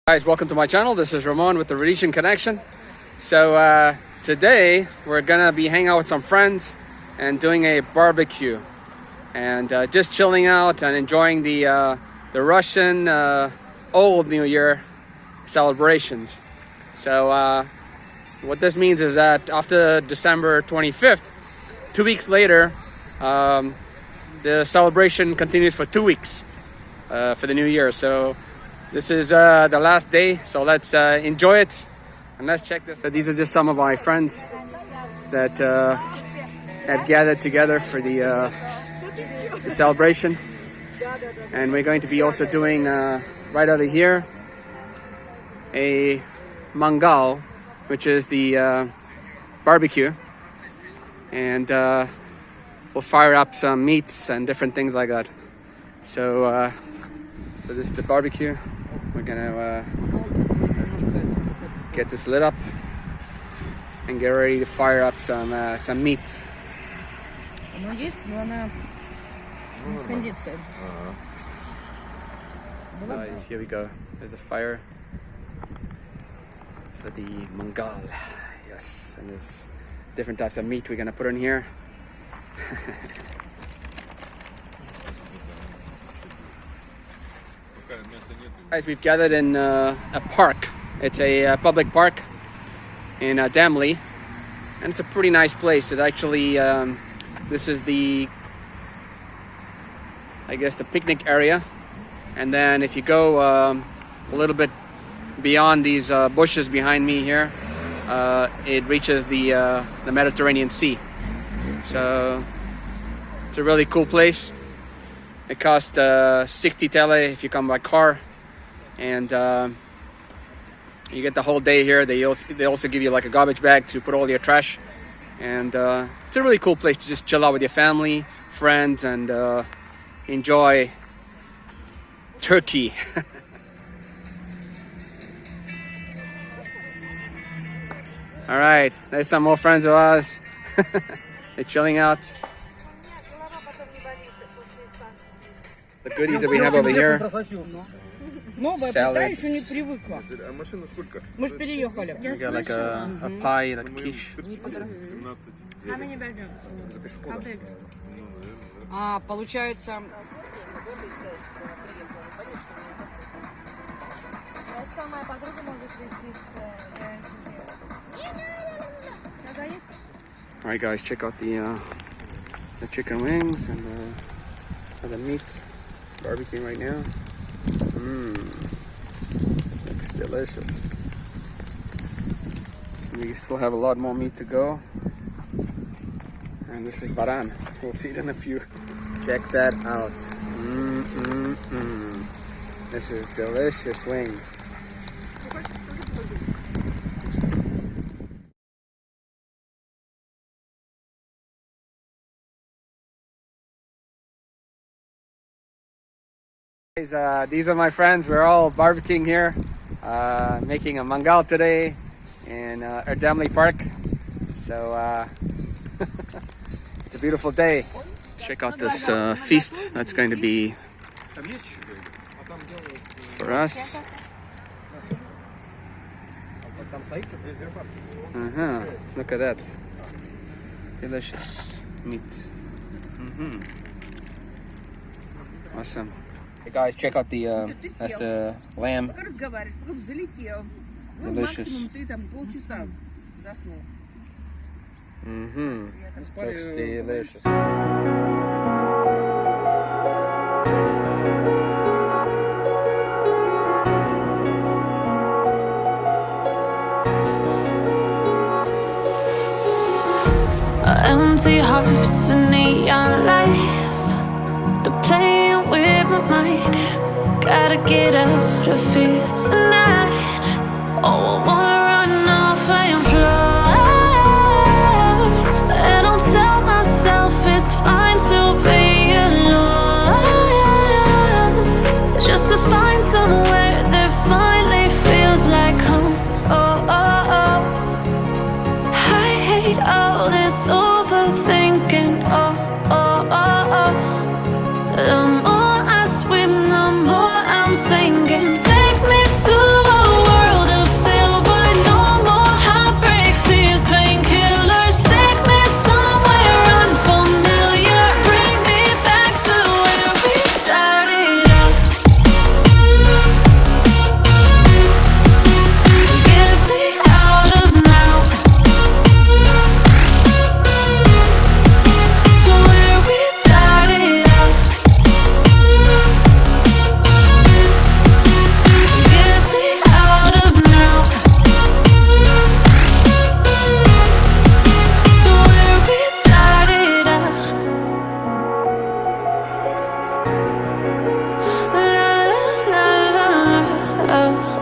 Guys, welcome to my channel. This is Ramon with the Rhodesian Konnection. So today we're gonna be hanging out with some friends and doing a barbecue and just chilling out and enjoying the Russian old New Year celebrations. So what this means is that after December 25th, 2 weeks later, the celebration continues for 2 weeks for the New Year. So this is the last day, so let's enjoy it and let's check this. So these are just some of my friends that have gathered together for the celebration, and we're going to be also doing right over here a mangal, which is the barbecue, and we'll fire up some meats and different things like that. So this is the barbecue. We're gonna get this lit up and get ready to fire up some meat. Nice, here we go. There's a fire for the mangal. Yes, and there's different types of meat we're gonna put in here. Guys, we've gathered in a park. It's a public park in Erdemli, and it's a pretty nice place. It's actually this is the, I guess, the picnic area, and then if you go a little bit beyond these bushes behind me here, it reaches the Mediterranean Sea. So it's a really cool place. It costs 60 tele if you come by car, and you get the whole day here. They also give you like a garbage bag to put all your trash, and it's a really cool place to just chill out with your family, friends, and enjoy Turkey. All right, there's some more friends of ours. They're chilling out. The goodies that we have over here. Salads. We got like a pie, like a quiche. Получается... All right, guys, check out the chicken wings and the meat barbecue right now. Looks delicious. We still have a lot more meat to go, and this is baran. We'll see it in a few. Check that out. This is delicious wings. These are my friends. We're all barbecuing here, making a mangal today in Erdemli Park. So it's a beautiful day. Check out this feast that's going to be for us. Look at that. Delicious meat. Awesome. Hey guys, check out the that's the lamb. Delicious. Looks delicious. Empty hearts and neon lights, they're playing with my mind. Gotta get out of here tonight. Oh, I wanna run off and fly, and I'll tell myself it's fine to be alone, just to find somewhere that finally feels like home. I hate all this overthinking. The more I swim, the more I'm sinking. Take me to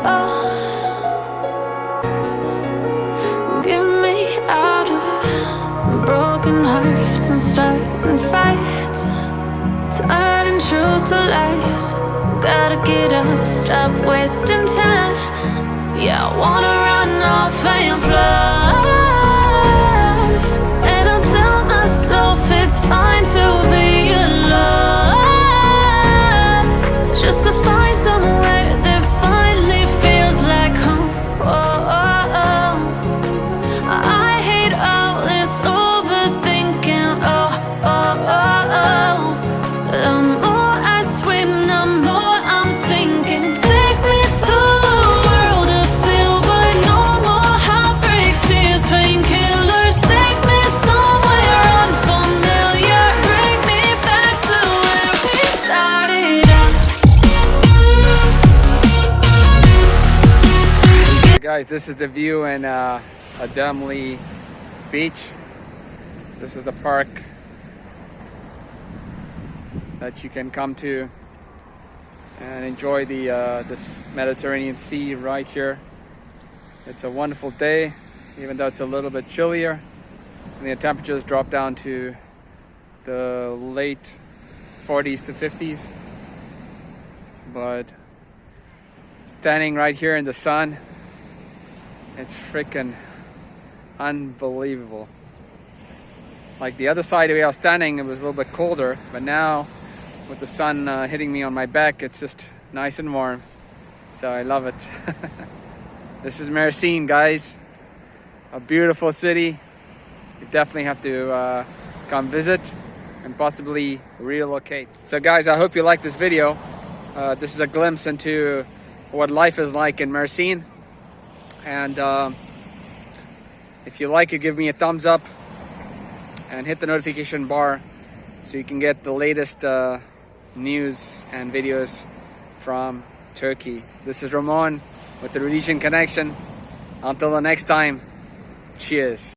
all. Get me out of broken hearts and starting fights, turning truth to lies. Gotta get up, stop wasting time. Yeah, I wanna run off and fly. And I tell myself it's fine to be alone, just to find somewhere that finally feels like home. Oh, oh, oh. I hate all this overthinking. Oh, oh, oh, oh. The more I swim, the more I'm sinking. Take me to a world of silver. No more heartbreaks, tears, painkillers. Take me somewhere unfamiliar. Bring me back to where we started out. Guys, this is the view in Erdemli beach. This is the park that you can come to and enjoy this Mediterranean Sea right here. It's a wonderful day, even though it's a little bit chillier, and the temperatures drop down to the late 40s to 50s. But standing right here in the sun, it's freaking unbelievable. Like the other side where I was standing, it was a little bit colder, but now with the sun hitting me on my back, it's just nice and warm. So I love it. This is Mersin, guys. A beautiful city. You definitely have to come visit and possibly relocate. So guys, I hope you like this video. This is a glimpse into what life is like in Mersin. And if you like it, give me a thumbs up and hit the notification bar so you can get the latest news and videos from Turkey. This is Ramon with the Rhodesian Konnection. Until the next time, cheers.